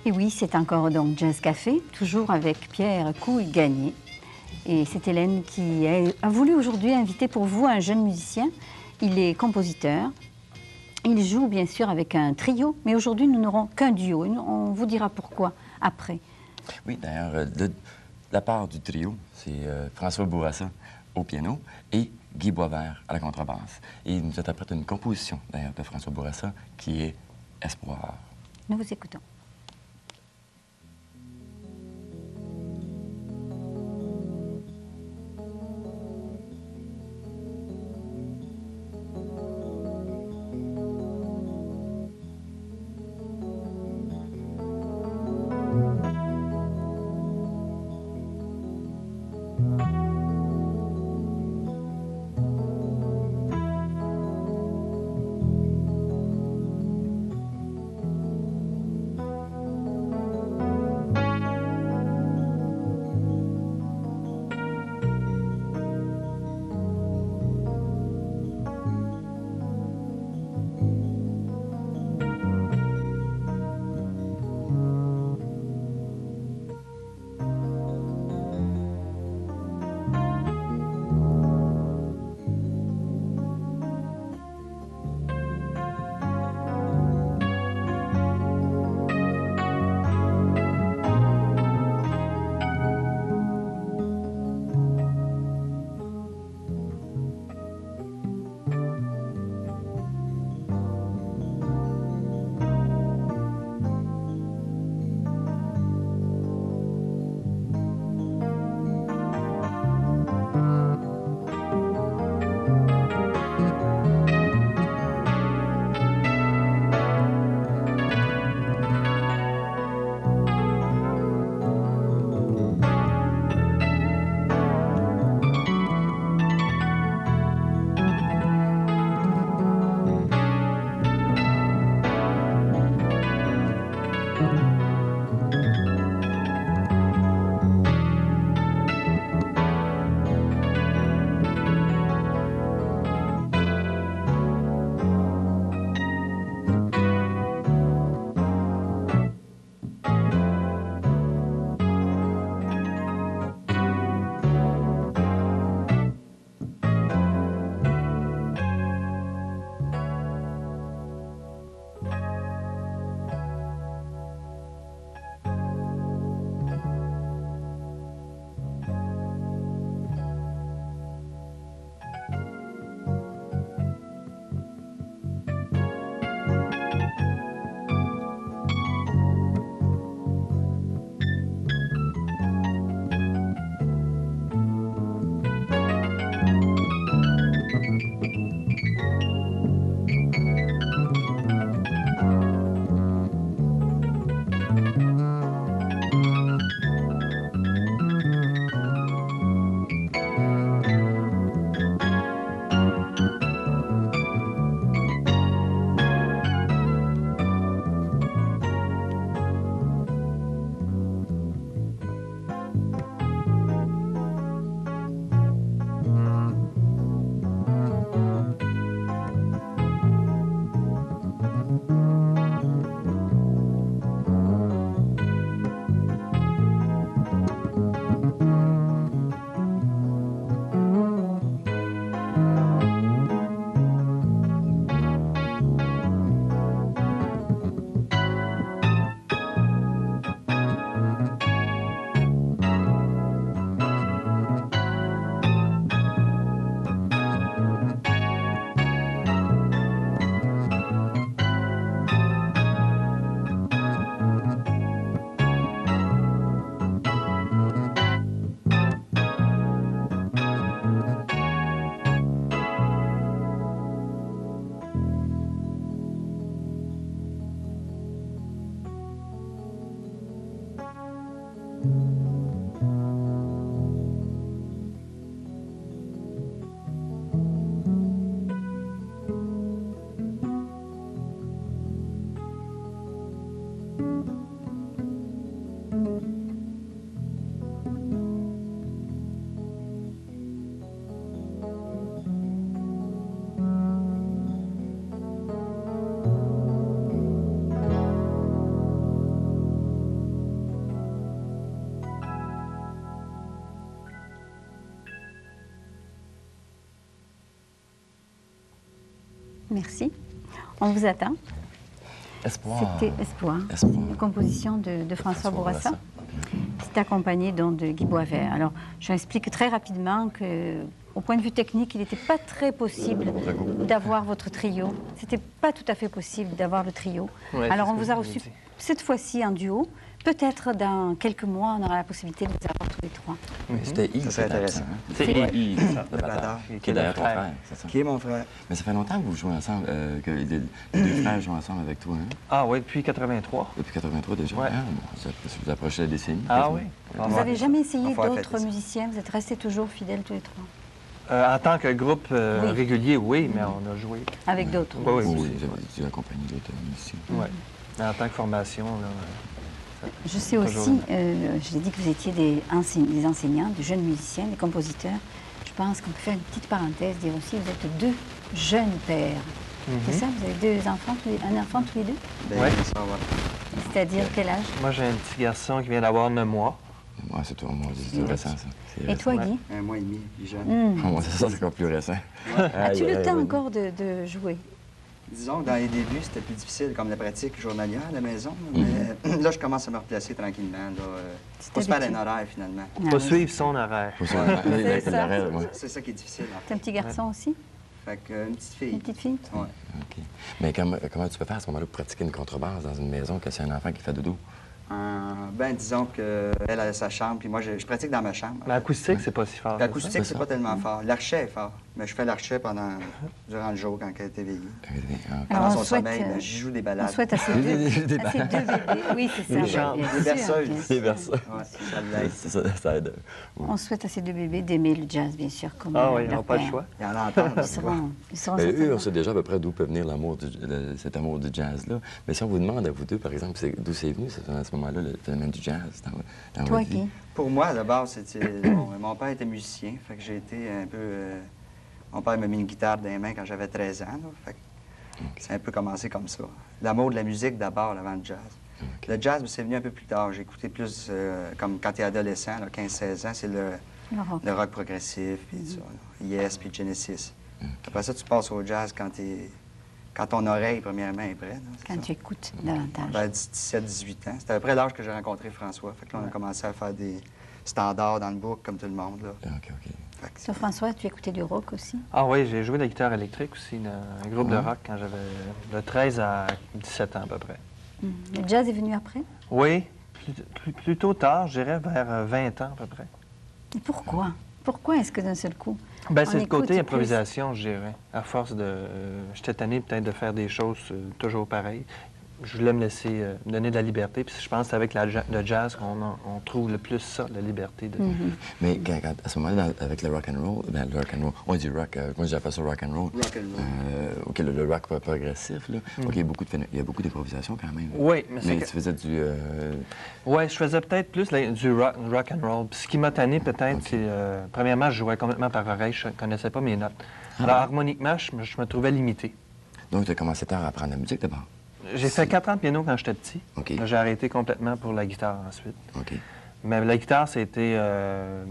Et oui, c'est encore donc Jazz Café, toujours avec Pierre Couille-Gagné. Et c'est Hélène qui a voulu aujourd'hui inviter pour vous un jeune musicien. Il est compositeur. Il joue bien sûr avec un trio, mais aujourd'hui nous n'aurons qu'un duo. On vous dira pourquoi après. Oui, d'ailleurs, de la part du trio, c'est François Bourassa au piano et Guy Boisvert à la contrebasse. Et il nous interprète une composition, d'ailleurs, de François Bourassa qui est Espoir. Nous vous écoutons. Merci. On vous attend. Espoir. C'était Espoir, Espoir. une composition de François Bourassa. C'est accompagné donc de Guy Boisvert. Alors, j'explique très rapidement que, au point de vue technique, il n'était pas très possible d'avoir votre trio. C'était pas tout à fait possible d'avoir le trio. Ouais, Alors, c'est on ce que vous a je reçu vous ai dit. cette fois-ci en duo. Peut-être dans quelques mois, on aura la possibilité de vous avoir tous les trois. C'était Yves. Ça serait intéressant. C'est Yves, ça, le batteur, qui qui est d'ailleurs ton frère, c'est ça? Qui est mon frère? Mais ça fait longtemps que vous jouez ensemble, que les deux frères jouent ensemble avec toi, hein? Ah oui, depuis 83. Depuis 83 déjà? Ouais. Ah, vous approchez la décennie. Ah quasiment. oui. Vous n'avez jamais essayé On va d'autres fêter ça. musiciens? Vous êtes restés toujours fidèles tous les trois? En tant que groupe Oui. régulier, oui, mais on a joué. Avec d'autres? Oui, oui. Oui, vous avez accompagné d'autres musiciens. Ouais. Mais en tant que formation, là, Je sais Toujours aussi, une- je l'ai dit que vous étiez des enseignants, des jeunes musiciens, des compositeurs. Je pense qu'on peut faire une petite parenthèse, dire aussi vous êtes deux jeunes pères. C'est ça? Vous avez deux enfants, un enfant tous les deux? Ben, Ouais. ça va. C'est-à-dire quel âge? moi j'ai un petit garçon qui vient d'avoir 9 mois. Moi, c'est tout, moi, c'est tout récent, ça. C'est Et récent. toi, Ouais. Guy? Un mois et demi, puis jeune. Moi, c'est ça, c'est encore plus récent. As-tu Aïe, le aïe, temps aïe. encore de jouer? Disons que dans les débuts, c'était plus difficile, comme la pratique journalière à la maison. Mais là, je commence à me replacer tranquillement. C'est Pas se faire habitué. un horaire, finalement. Ah Pas oui. suivre son horaire. Faut ça, C'est ça. l'arrêt, ouais. C'est ça qui est difficile. En T'as un petit garçon aussi? fait que, une petite fille. Une petite fille? Ouais. OK. Mais comment tu peux faire à ce moment-là pour pratiquer une contrebasse dans une maison quand c'est un enfant qui fait dodo? Ben, disons qu'elle a sa chambre, puis moi, je pratique dans ma chambre. L'acoustique, c'est pas si fort. L'acoustique, C'est c'est ça. pas tellement fort. L'archet est fort, mais je fais l'archet durant le jour quand elle est éveillée. Ah, Pendant on son souhaite, sommeil, ben, j'y joue des On balades. souhaite à ces deux, à ces deux bébés. Oui, c'est ça. Des chants, bien des sûr, berceuses. bien C'est sûr. vers ça. Ouais, ça l'aide. Ça aide. On souhaite à ces deux bébés d'aimer le jazz, bien sûr, comme Ah oui, ils leur n'ont pas le père. choix. Il y en a entendre. Ils seront Mais certainement- eux, on sait déjà à peu près d'où peut venir cet amour du jazz-là. Mais si on vous demande à vous deux, par exemple, d'où c'est venu à ce moment-là, le phénomène du jazz dans Toi, votre vie? Guy? Pour moi, d'abord, c'était. Mon père était musicien, fait que j'ai été un peu. Mon père m'a mis une guitare dans les mains quand j'avais 13 ans, là, fait que c'est un peu commencé comme ça. L'amour de la musique d'abord, avant le jazz. OK. Le jazz, c'est venu un peu plus tard. J'ai écouté plus, comme quand tu es adolescent, 15-16 ans, c'est Le rock. le rock progressif, puis ça, là. Yes, puis Genesis. Après ça, tu passes au jazz quand ton oreille, premièrement, est prête. là, c'est Quand ça. tu écoutes davantage. Vers 17-18 ans. C'était à peu près l'âge que j'ai rencontré François. Fait que là, on a commencé à faire des standards dans le book, comme tout le monde. Là. OK, OK. Fait que Toi, François, tu écoutais du rock aussi? Ah oui, j'ai joué de la guitare électrique aussi dans un groupe de rock quand j'avais de 13 à 17 ans à peu près. Le jazz est venu après? Oui, plutôt tard, je dirais vers 20 ans à peu près. Et pourquoi? Pourquoi est-ce que d'un seul coup? Ben, on c'est le écoute côté plus? improvisation, je dirais. À force de... J'étais tanné peut-être de faire des choses toujours pareilles. Je voulais me laisser me donner de la liberté. Puis je pense que c'est avec le jazz qu'on trouve le plus ça, la liberté. De... Mais à ce moment-là, avec le rock and roll, on dit rock, moi j'appelle ça rock and roll. Rock and roll. OK, le rock progressif, là. OK, il y a beaucoup d'improvisation quand même. Oui, mais c'est Mais que- tu faisais du... Oui, je faisais peut-être plus du rock and roll. Puis ce qui m'a tanné peut-être, c'est... premièrement, je jouais complètement par oreille. Je ne connaissais pas mes notes. Alors, harmoniquement, je me trouvais limité. Donc, tu as commencé tard à apprendre la musique d'abord. J'ai fait 4 ans de piano quand j'étais petit. OK. Là, j'ai arrêté complètement pour la guitare ensuite. OK. Mais la guitare, c'était...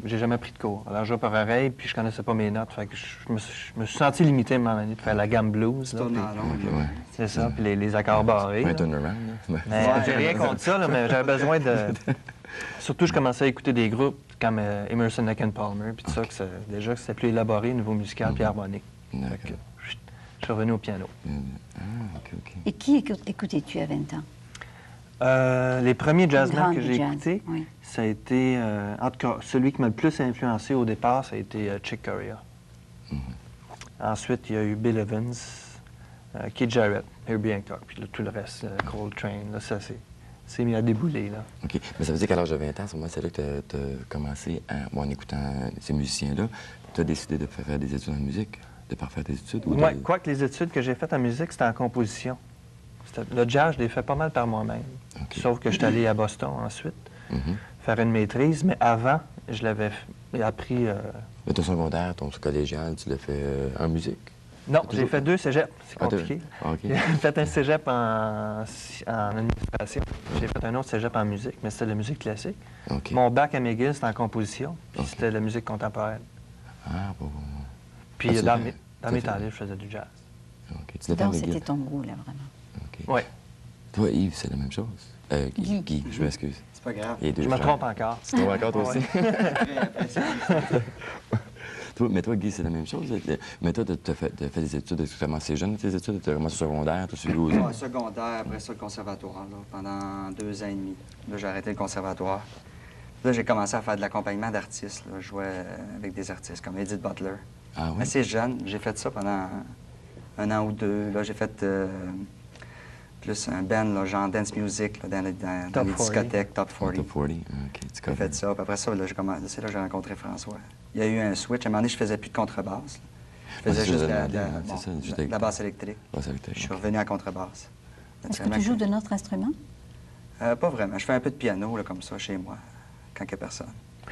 j'ai jamais pris de cours. Alors, je jouais par oreille, puis je connaissais pas mes notes. Fait que je me suis senti limité à un moment donné de faire la gamme blues. Tu là, tournes puis- en rond. OK, là. ouais. C'est ça, puis les accords barrés. Un là. turnaround, là. Mais j'ai rien contre ça, là, mais j'avais besoin de... Surtout, je commençais à écouter des groupes comme Emerson, Lake and Palmer, puis tout ça, déjà que c'était plus élaboré au niveau musical puis harmonique. D'accord. Fait que, je suis revenu au piano. Ah, OK, OK. Et qui écoutais-tu à 20 ans? Les premiers jazzmen Grande que j'ai jazz, écoutés, oui. ça a été... en tout cas, celui qui m'a le plus influencé au départ, ça a été Chick Corea. Ensuite, il y a eu Bill Evans, Keith Jarrett, Herbie Hancock, puis là, tout le reste, Coltrane, là, ça c'est mis à débouler, là. OK. Mais ça veut dire qu'à l'âge de 20 ans, à ce moment, c'est là que tu as commencé, en écoutant ces musiciens-là, tu as décidé de faire des études en musique, de parfaire tes études? Ou Oui, quoique les études que j'ai faites en musique, c'était en composition. Le jazz, je l'ai fait pas mal par moi-même. OK. Sauf que je suis allé à Boston ensuite, Mhm. faire une maîtrise, mais avant, je l'avais appris... Mais ton secondaire, ton collégial, tu l'as fait en musique? Non, Toujours- j'ai fait 2 cégeps, c'est Ah, compliqué. OK. J'ai fait un cégep en administration. J'ai fait un autre cégep en musique, mais c'était de la musique classique. OK. Mon bac à McGill, c'était en composition, puis OK. c'était de la musique contemporaine. Ah, bon. Puis Ah, c'est dans vrai. mes Ça fait- temps libres, je faisais du jazz. OK. Tu l'as fait Donc, avec c'était Guy? ton goût, là, vraiment. OK. Oui. Toi, Yves, c'est la même chose? Guy. Guy, je m'excuse. C'est pas grave. Les deux Je me frères. trompe encore. Tu te trompes encore, toi Ouais. aussi? Très impressionnant. Mais toi, Guy, c'est la même chose? Mais toi, tu as fait des études, tu as commencé jeune, tes études? Tu as commencé au secondaire, tu as suivi aux Ouais, secondaire, après ça, le conservatoire, là, pendant 2 ans et demi. Là, j'ai arrêté le conservatoire. Là, j'ai commencé à faire de l'accompagnement d'artistes. Là. Je jouais avec des artistes comme Edith Butler. Ah oui? Assez jeune. J'ai fait ça pendant 1 an ou 2. Là, j'ai fait plus un band, là, genre dance music, là, dans les Top 40. discothèques, Top 40. Top 40, OK. Tu J'ai connais. fait ça. Puis après ça, là, c'est là que j'ai rencontré François. Il y a eu un switch. À un moment donné, je faisais plus de contrebasse. Là. Je faisais c'est juste ça, de la, c'est ça, juste avec- la basse électrique. Ouais, ça a été- Je suis revenu à contrebasse. Est-ce que tu joues d'un autre instrument? Pas vraiment. Je fais un peu de piano, là, comme ça, chez moi, quand il n'y a personne.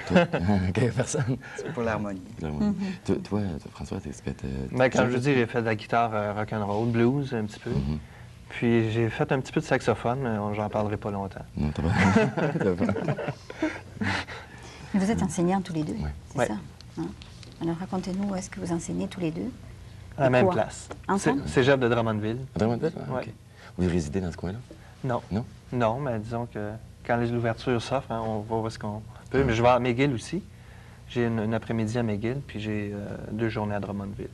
Toi, OK, personne. C'est pour l'harmonie. Toi, François, t'es... Ben, comme je vous dis, j'ai fait de la guitare rock'n'roll, blues un petit peu. Mhm. Puis j'ai fait un petit peu de saxophone, mais j'en parlerai pas longtemps. Non, t'as pas... t'as pas... Mais vous êtes enseignants tous les deux, Ouais. c'est Ouais. ça? Hein? Alors, racontez-nous, où est-ce que vous enseignez tous les deux? À la même quoi? place. Ensemble? Cégep de Drummondville. À Drummondville? Ah, Ouais. OK. Vous résidez dans ce coin-là? Non. Non? Non, mais disons que quand l'ouverture s'offre, hein, on va où est-ce qu'on peut. Mais je vais à McGill aussi. J'ai une après-midi à McGill, puis j'ai 2 journées à Drummondville.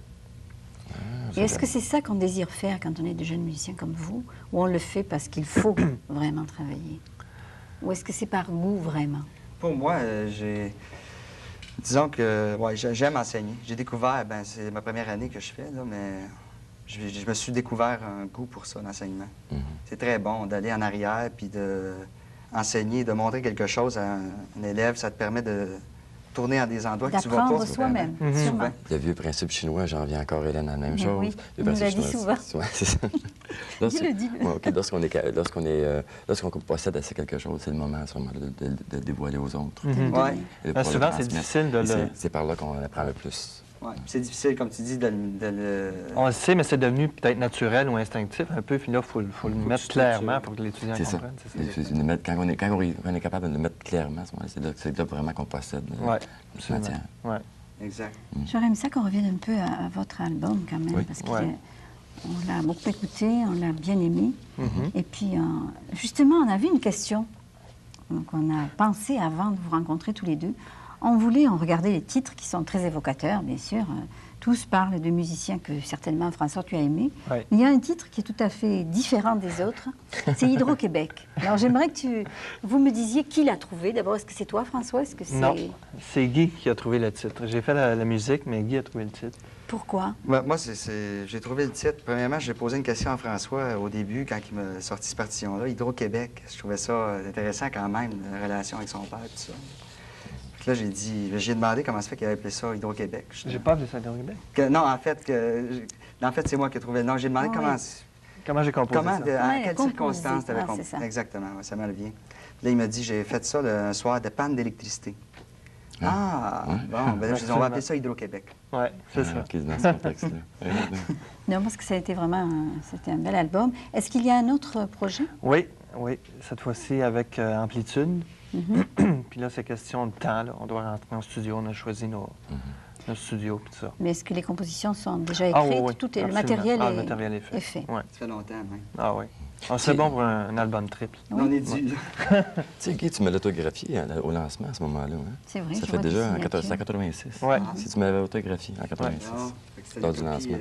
Et est-ce que c'est ça qu'on désire faire quand on est de jeunes musiciens comme vous, ou on le fait parce qu'il faut vraiment travailler? Ou est-ce que c'est par goût, vraiment? Pour moi, disons que ouais, j'aime enseigner. J'ai découvert, ben c'est ma première année que je fais, là, mais je me suis découvert un goût pour ça, l'enseignement. Mhm. C'est très bon d'aller en arrière puis de enseigner, de montrer quelque chose à un élève. Ça te permet de tourner à des endroits que tu vas pas. D'apprendre soi-même, Mhm. sûrement. Le vieux principe chinois, j'en reviens encore, Hélène, à la même Mais chose. oui, Le il nous principe l'a dit chinois, souvent. c'est ça. Dis-le, dis-le. Ouais, OK, lorsqu'on possède assez quelque chose, c'est le moment à ce moment-là de le dévoiler aux autres. Mhm. Ouais. Et Ben, pour le souvent, c'est transmettre. difficile de Et le... c'est par là qu'on apprend le plus. Ouais. C'est difficile, comme tu dis, de le... On le sait, mais c'est devenu peut-être naturel ou instinctif un peu. Puis là, il faut le mettre tu clairement structures. pour que l'étudiant C'est ça. comprenne. C'est de mettre- quand on est capable de le mettre clairement, à ce moment-là, c'est là vraiment qu'on possède Oui, notre absolument. matière. Ouais. Exact. J'aurais aimé ça qu'on revienne un peu à votre album, quand même, Oui. parce Ouais. qu'on l'a beaucoup écouté, on l'a bien aimé. Mhm. Et puis, justement, on avait une question qu'on a pensée avant de vous rencontrer tous les deux. On regardait les titres qui sont très évocateurs, bien sûr. Tous parlent de musiciens que certainement, François, tu as aimés. Ouais. Mais il y a un titre qui est tout à fait différent des autres. C'est Hydro-Québec. Alors, j'aimerais que vous me disiez qui l'a trouvé. D'abord, est-ce que c'est toi, François? Est-ce que c'est... Non, c'est Guy qui a trouvé le titre. J'ai fait la musique, mais Guy a trouvé le titre. Pourquoi? Moi, j'ai trouvé le titre. Premièrement, j'ai posé une question à François au début, quand il m'a sorti cette partition-là, Hydro-Québec. Je trouvais ça intéressant quand même, la relation avec son père, tout ça. Puis là, j'ai demandé comment ça fait qu'il avait appelé ça Hydro-Québec. J'ai pas appelé ça Hydro-Québec. Non, en fait, c'est moi qui ai trouvé le nom. J'ai demandé Ah comment... oui. Comment j'ai composé ça? À il a quelles composé. circonstances tu avais Ah, c'est ça. Exactement, ouais, ça me revient. Puis là, il m'a dit, j'ai fait ça un soir de panne d'électricité. Ah, bon, ben là, je dis, on va appeler ça Hydro-Québec. Oui, c'est ça. OK, dans ce contexte-là. Non, parce que ça a été vraiment... C'était un bel album. Est-ce qu'il y a un autre projet? Oui, cette fois-ci avec Amplitude. Mhm. Puis là, c'est question de temps. Là. On doit rentrer en studio. On a choisi nos studios et tout ça. Mais est-ce que les compositions sont déjà Ah, écrites? oui, Tout est, le absolument. matériel, Ah, le matériel est fait. Ouais. Ça fait longtemps, même. Ah oui. C'est bon pour un album triple. Oui. On est dû. Tu sais, Guy, tu me l'autographié au lancement à ce moment-là. Hein? C'est vrai, Ça je fait vois des déjà en signatures. 86. Ouais. Si tu m'avais autographié en 86. Non, fait que c'était Lors des du copies, lancement.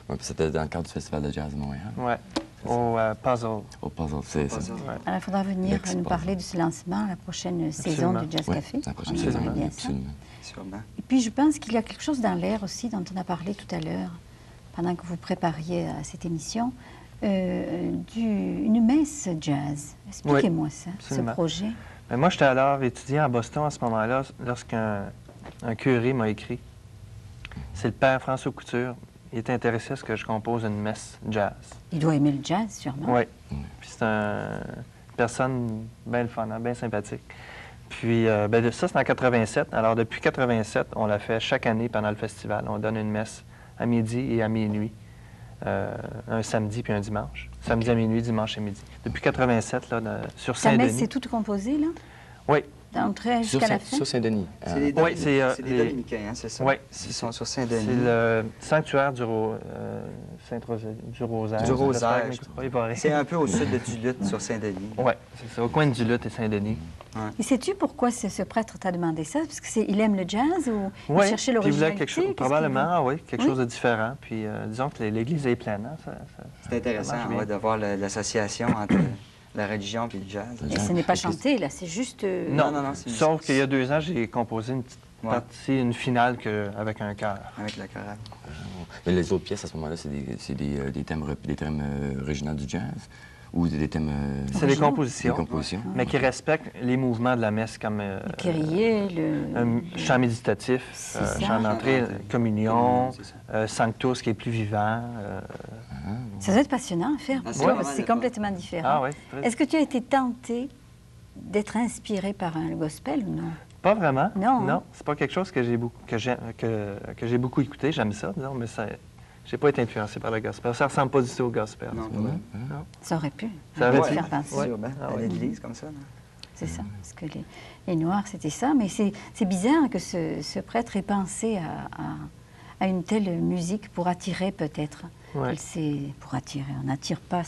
Oui, puis c'était dans le cadre du Festival de jazz de Montréal. Oui. Au Puzzle. Au Puzzle, c'est ça. Puzzle. Ouais. Alors, il faudra venir L'ex-puzzle. nous parler de ce lancement, la prochaine saison Absolument. de Jazz Oui, Café. la prochaine On saison, aimerait bien ça. absolument. Sûrement. Et puis, je pense qu'il y a quelque chose dans l'air aussi dont on a parlé tout à l'heure, pendant que vous prépariez à cette émission, une messe jazz. Expliquez-moi ça, absolument. ce projet. Mais moi, j'étais alors étudiant à Boston à ce moment-là, lorsqu'un curé m'a écrit. C'est le père François Couture. Il était intéressé à ce que je compose une messe jazz. Il doit aimer le jazz, sûrement. Oui. Puis c'est une personne bien le fun, hein, bien sympathique. Puis ça, c'est en 87. Alors, depuis 87, on l'a fait chaque année pendant le festival. On donne une messe à midi et à minuit, un samedi puis un dimanche. Samedi à minuit, dimanche à midi. Depuis 87, là, sur Ta Saint-Denis. messe, c'est toute composée, là? Oui, d'entrée jusqu'à la fin? Sur Saint-Denis. C'est les Oui, c'est des Dominicains, hein, c'est ça? Oui, Ils sont sur c'est Saint-Denis. le sanctuaire du Rosaire. Du Rosaire. C'est un peu au sud de Duluth, sur Saint-Denis. Oui, c'est ça, au coin de Duluth et Saint-Denis. Et sais-tu pourquoi ce prêtre t'a demandé ça? Parce qu'il aime le jazz ou il Oui, cherchait puis il voulait l'originalité? quelque chose, Qu'est-ce qu'il probablement, veut? oui, quelque Oui. chose de différent. Puis disons que l'Église est pleine. Hein, C'est intéressant ça marche bien. ouais, de voir l'association entre la religion et le jazz. Et ce n'est pas chanté, là, c'est juste... Non, non, c'est sauf musique. qu'il y a 2 ans, j'ai composé une petite Ouais. partie, une finale avec un chœur. Avec la chorale. Mais les autres pièces, à ce moment-là, c'est des thèmes originaux du jazz ou des thèmes... C'est des compositions, Des compositions. mais qui respectent les mouvements de la messe, comme Le kyrie, un chant méditatif, C'est ça. chant d'entrée, communion, C'est ça. sanctus qui est plus vivant. Ça doit être passionnant à faire pour Ah, c'est toi, vraiment parce que c'est le fun. complètement différent. Ah oui, Est-ce que tu as été tenté d'être inspiré par le gospel ou non? Pas vraiment. Non, hein? Non, c'est pas quelque chose que j'ai j'ai beaucoup écouté. J'aime ça, disons, mais j'ai pas été influencé par le gospel. Ça ressemble pas du tout au gospel. Non, tu vois. Ça aurait pu. Ça aurait te pu. faire penser. C'est urbain, Ah à ouais. l'église, comme ça. non? C'est ça, parce que les Noirs, c'était ça. Mais c'est bizarre que ce prêtre ait pensé à une telle musique pour attirer peut-être. Ouais. Pour attirer, on n'attire pas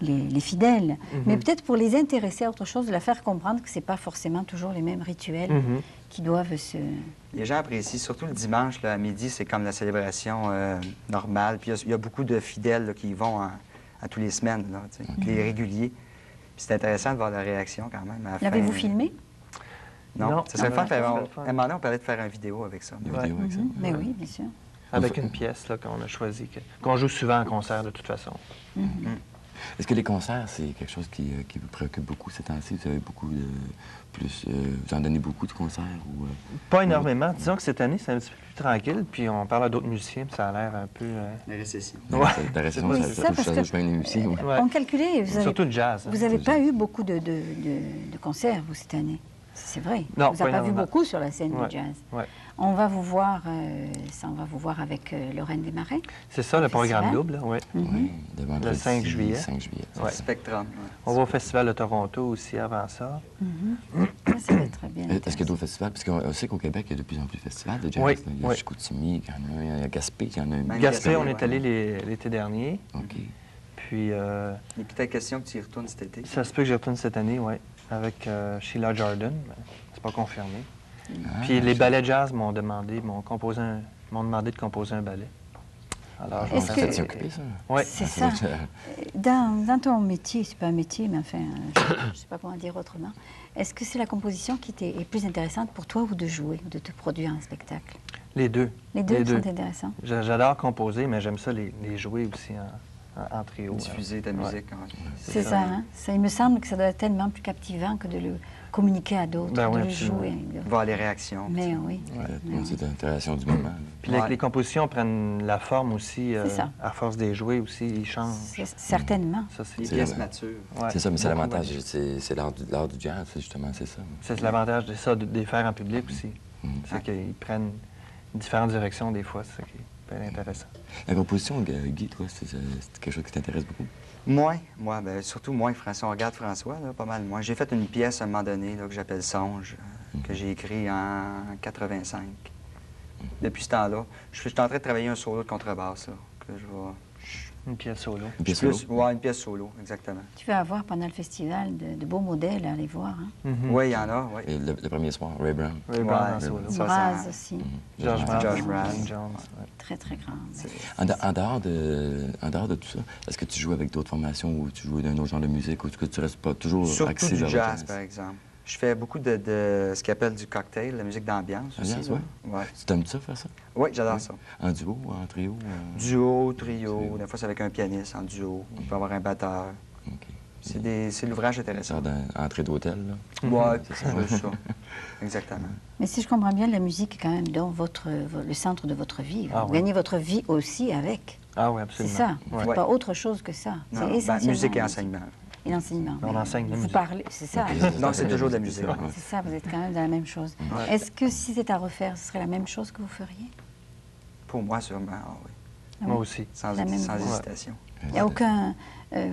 les fidèles, mais peut-être pour les intéresser à autre chose, de la faire comprendre que ce n'est pas forcément toujours les mêmes rituels Mhm. qui doivent se... Les gens apprécient, surtout le dimanche, là, à midi, c'est comme la célébration normale. Puis il y a beaucoup de fidèles là, qui y vont à tous les semaines, là, tu sais, les réguliers. Puis c'est intéressant de voir la réaction quand même. à la fin. L'avez-vous filmé? Non, Non. ça serait Non, fun de ça faire... serait le fun. À un moment donné, on parlait de faire une vidéo avec ça. Des vidéos avec ça. Mais oui, bien sûr. Avec une pièce là, qu'on a choisie, qu'on joue souvent en concert de toute façon. Est-ce que les concerts, c'est quelque chose qui vous préoccupe beaucoup ces temps-ci? Vous avez beaucoup de... vous en donnez beaucoup de concerts? Ou, Pas énormément. Disons que cette année, c'est un petit peu plus tranquille, puis on parle à d'autres musiciens, puis ça a l'air un peu... La récession. Ouais. La récession, Oui, ça c'est ça, parce que- touche bien les musiciens. oui. Ouais. On calculait, Surtout le jazz. hein. vous n'avez pas eu beaucoup de concerts, vous, cette année. C'est vrai. Non, on vous a pas pas vu énormément. beaucoup sur la scène Ouais. du jazz. Ouais. On va vous voir, on va vous voir avec Lorraine Desmarais. C'est ça, le programme Festival. double, oui. Oui, de vendredi, 5 juillet. 5 juillet. Ouais. Spectrum. ouais. On va au Festival de Toronto aussi avant ça. Ça va être très bien. Est-ce qu'il y a d'autres festivals? Parce qu'on sait qu'au Québec, il y a de plus en plus de festivals de jazz. Oui, là. Il y a oui. Chicoutimi, il y en a un, il y a Gaspé, il y en a un. Même Gaspé, Gaspé, on est ouais. allé l'été dernier. OK. Puis, Il est peut-être question que tu y retournes cet été. ça se peut que j'y retourne cette année, oui, avec Sheila Jordan. Mais c'est pas confirmé. Ah, Puis les ballets jazz m'ont demandé de composer un ballet. Alors, Est-ce Ça que- t'y occupé, ça? Oui, C'est Ça ça. doit être, Dans ton métier, c'est pas un métier, mais enfin, je ne sais pas comment dire autrement. Est-ce que c'est la composition qui est plus intéressante pour toi ou de jouer, ou de te produire un spectacle? les deux. Les deux sont intéressants. J'adore composer, mais j'aime ça les jouer aussi en trio. Diffuser ta Ouais. musique. ouais. C'est ça, hein? Il me semble que ça doit être tellement plus captivant que de le communiquer à d'autres, Ben oui, de le absolument. jouer avec d'autres. Voir les réactions. Mais oui. c'est l'interaction du moment. là. Puis Ouais. les compositions prennent la forme aussi, C'est ça. à force des jouer aussi, ils changent. Certainement. Ça, c'est Les C'est pièces la- matures. ouais, C'est ça, mais c'est beaucoup, l'avantage, ouais. c'est l'art du jazz, justement, c'est ça. C'est l'avantage de ça, de les faire en public aussi. C'est qu'ils prennent différentes directions des fois, c'est ça qui est bien intéressant. La composition, Guy, toi, c'est quelque chose qui t'intéresse beaucoup? Moi, ben, surtout moi, François. On regarde François, là, pas mal moins. J'ai fait une pièce à un moment donné là, que j'appelle Songe, que j'ai écrit en 85. Depuis ce temps-là, je suis en train de travailler un solo de contrebasse, là, que je vais... Une pièce solo. Une pièce Plus- solo? ouais, une pièce solo, exactement. Tu vas avoir pendant le festival de beaux modèles à aller voir. Hein? Mhm. Oui, il y en a, oui. Et le premier soir, Ray Brown. Ray Brown en Ouais, solo. ça, Braz ça- aussi, George Josh Brown. Josh Brown. King Jones, ouais. très très grande. En dehors de tout ça, est-ce que tu joues avec d'autres formations ou tu joues d'un autre genre de musique ou est-ce que tu restes pas toujours Surtout axé du vers le jazz, par exemple. Je fais beaucoup de ce qu'ils appellent du cocktail, la musique d'ambiance aussi. Ambiance, là. ouais. Ouais. Tu t'aimes ça, faire ça? Oui, j'adore ça. En duo, en trio? Duo, trio, des fois c'est avec un pianiste en duo. On peut avoir un batteur. OK. C'est l'ouvrage Une intéressant. sorte d'entrée d'hôtel, là? Ouais, C'est ça. c'est ça. Exactement. Mais si je comprends bien, la musique est quand même dans le centre de votre vie. Ah Vous oui. gagnez votre vie aussi avec. Ah oui, C'est absolument. ça. Ouais. C'est Ouais. pas autre chose que ça. C'est Non, ben, essentiellement musique et la enseignement. Et l'enseignement. On oui. enseigne la Vous musique. parlez, c'est ça. Non, c'est toujours de la musique. Ouais. C'est ça, vous êtes quand même dans la même chose. Ouais. Est-ce que si c'était à refaire, ce serait la même chose que vous feriez? Pour moi, sûrement, ah oui. Ah Moi oui. aussi. sans, La même sans voix. hésitation. Il n'y a aucun,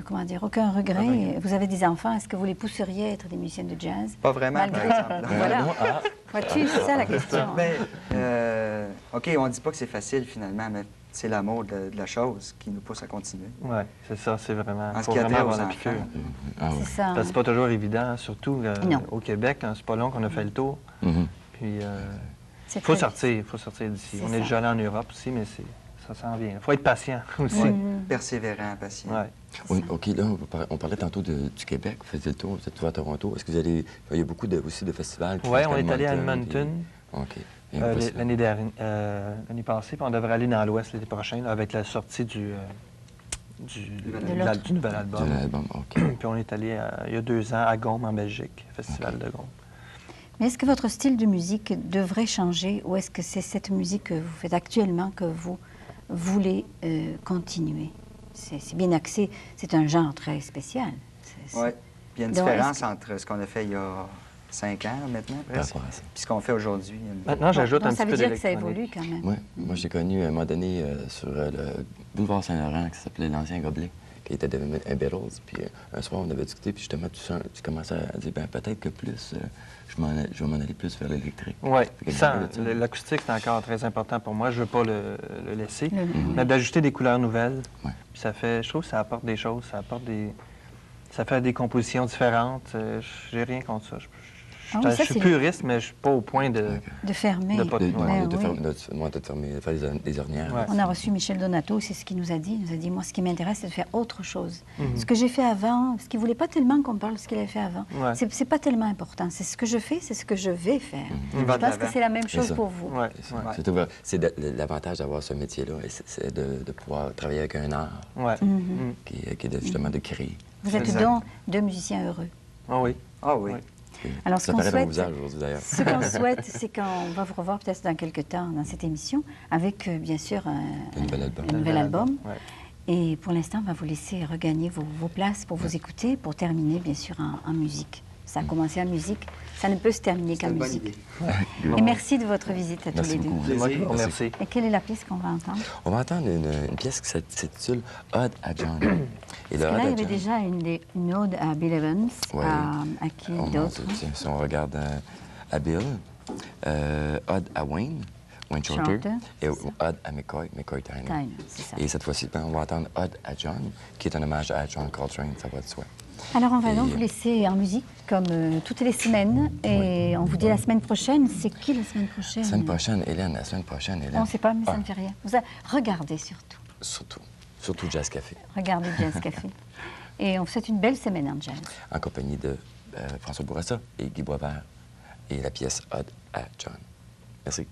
comment dire, aucun regret. regret. Vous avez des enfants, est-ce que vous les pousseriez à être des musiciens de jazz? Pas vraiment, Malgré- par exemple. non. Voilà. Non, ah, Vois-tu, c'est ça la question. Ben, OK, on ne dit pas que c'est facile finalement, mais c'est l'amour de la chose qui nous pousse à continuer. Oui, c'est ça, c'est vraiment. En ce Faut qui a vraiment trait avoir aux la enfants. piqûre. ah C'est ouais. ça. Parce que c'est pas toujours évident, hein, surtout Non. au Québec, hein, c'est pas long qu'on a fait le tour. Mhm. Puis, C'est il faut très- il faut sortir d'ici. C'est On ça. est déjà allé en Europe aussi, mais ça s'en vient. Il faut être patient aussi. Oui, persévérant, patient. Ouais. OK, là, on parlait tantôt du Québec. Vous faisiez le tour, vous êtes toujours à Toronto. Est-ce que vous allez... Il y a beaucoup aussi de festivals. qui Oui, font on est allé à Edmonton, Edmonton puis- OK. Et vous- l'année passée, puis on devrait aller dans l'Ouest l'été prochain là, avec la sortie du nouvel album. de l'album, OK. Puis on est allé il y a 2 ans à Gaume, en Belgique, Festival de Gaume. Mais est-ce que votre style de musique devrait changer ou est-ce que c'est cette musique que vous faites actuellement que vous voulez continuer? C'est bien axé, c'est un genre très spécial. Oui. Puis il y a une Donc, différence est-ce entre ce qu'on a fait il y a 5 ans maintenant, Par presque, rapport à ça. puis ce qu'on fait aujourd'hui. Il y a une- Maintenant, j'ajoute Donc, un ça petit veut peu dire que ça évolue d'électronique. quand même. Oui, moi, j'ai connu à un moment donné sur le boulevard Saint-Laurent, qui s'appelait l'Ancien Gobelet, qui était devenu un Beatles. Puis un soir, on avait discuté, puis justement, tu commençais à dire, ben peut-être que plus, je vais m'en aller plus vers l'électrique. Oui, Fait que ça, de ça. l'acoustique, c'est encore très important pour moi. Je ne veux pas le laisser. Le- Mais d'ajouter des couleurs nouvelles, Ouais. puis je trouve que ça apporte des choses, ça fait des compositions différentes. J'ai rien contre ça. Ah oui, ça, Je suis c'est- puriste, mais je suis pas au point de... De fermer. De pas- De, Ouais, Ben de oui. fermer, de faire des ornières. Ouais. On a reçu Michel Donato, c'est ce qu'il nous a dit. Il nous a dit, moi, ce qui m'intéresse, c'est de faire autre chose. Mhm. Ce que j'ai fait avant, ce qu'il ne voulait pas tellement qu'on parle de ce qu'il avait fait avant. Ouais. C'est pas tellement important. C'est ce que je fais, c'est ce que je vais faire. Il va Je de pense que l'avant. c'est la même C'est chose ça. pour vous. Ouais, C'est ouais. ça. C'est l'avantage d'avoir ce métier-là, et c'est de pouvoir travailler avec un art Ouais. Mhm. Mm. qui est justement de créer. Vous êtes Exact. donc deux musiciens heureux. Ah oui. Ah oui. Ouais. Alors, ce Ça qu'on paraît dans vos souhaite, visages aujourd'hui, d'ailleurs. ce qu'on souhaite, c'est qu'on va vous revoir peut-être dans quelques temps dans cette émission, avec bien sûr Un nouvel album. un nouvel album. Ouais. Et pour l'instant, on va vous laisser regagner vos places pour vous écouter, pour terminer bien sûr en musique. Ça a commencé en musique, ça ne peut se terminer C'est qu'en une bonne musique. idée. Et merci de votre visite à tous Merci les deux. beaucoup. C'est moi qui vous Merci. remercie. Et quelle est la pièce qu'on va entendre? On va entendre une pièce qui s'intitule Ode à John. Et le Parce que là, Ode il y à avait John, déjà une ode à Bill Evans, Ouais. à qui on d'autre? monte, tiens, si on regarde à Bill, Ode à Wayne Shorter, Shorter, et Ode à McCoy Tyner. Tyner, c'est ça. Et cette fois-ci, ben, on va entendre Ode à John, qui est un hommage à John Coltrane, ça va de soi. Alors, on va Et- donc vous laisser en musique comme toutes les semaines. Et on vous dit la semaine prochaine. C'est qui la semaine prochaine? La semaine prochaine, Hélène, la semaine prochaine, Hélène. On ne sait pas, mais ça Ah, ne fait rien. Regardez surtout. Surtout Jazz Café, Regardez Jazz Café. Et on vous souhaite une belle semaine en jazz. en compagnie de François Bourassa et Guy Boisvert, et la pièce Ode à John. Merci.